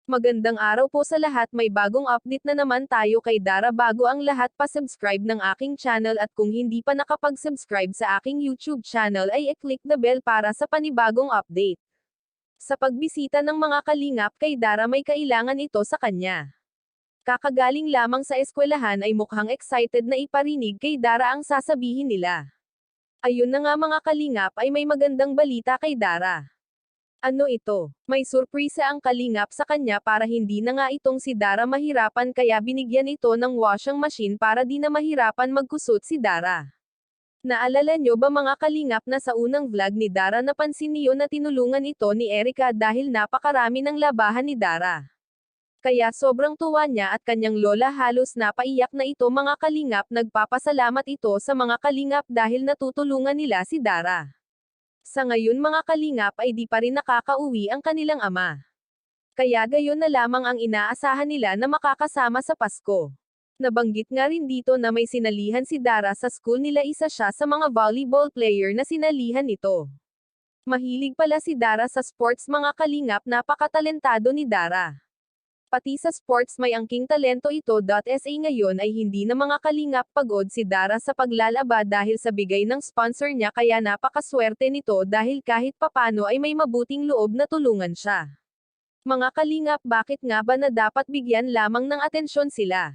Magandang araw po sa lahat, may bagong update na naman tayo kay Dara. Bago ang lahat, pa-subscribe ng aking channel at kung hindi pa nakapag-subscribe sa aking YouTube channel ay i-click the bell para sa panibagong update. Sa pagbisita ng mga kalingap kay Dara, may kailangan ito sa kanya. Kakagaling lamang sa eskwelahan ay mukhang excited na iparinig kay Dara ang sasabihin nila. Ayun na nga mga kalingap, ay may magandang balita kay Dara. Ano ito? May surpresa ang kalingap sa kanya para hindi na nga itong si Dara mahirapan, kaya binigyan ito ng washing machine para di na mahirapan magkusot si Dara. Naalala nyo ba mga kalingap na sa unang vlog ni Dara napansin niyo na tinulungan ito ni Erica dahil napakarami ng labahan ni Dara. Kaya sobrang tuwa niya at kanyang lola halos napaiyak na ito mga kalingap. Nagpapasalamat ito sa mga kalingap dahil natutulungan nila si Dara. Sa ngayon mga kalingap ay di pa rin nakakauwi ang kanilang ama. Kaya gayon na lamang ang inaasahan nila na makakasama sa Pasko. Nabanggit nga rin dito na may sinalihan si Dara sa school nila, isa siya sa mga volleyball player na sinalihan nito. Mahilig pala si Dara sa sports mga kalingap, napakatalentado ni Dara. Pati sa sports may angking talento ito. Sa ngayon ay hindi na mga kalingap pagod si Dara sa paglalaba dahil sa bigay ng sponsor niya, kaya napakaswerte nito dahil kahit papano ay may mabuting loob na tulungan siya. Mga kalingap, bakit nga ba na dapat bigyan lamang ng atensyon sila?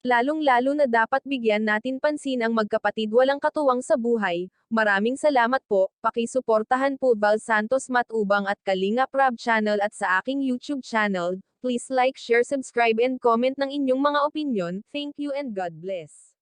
Lalong-lalo na dapat bigyan natin pansin ang magkapatid walang katuwang sa buhay. Maraming salamat po, pakisuportahan po Val Santos Matubang at Kalingap Rab channel at sa aking YouTube channel. Please like, share, subscribe and comment ng inyong mga opinion. Thank you and God bless.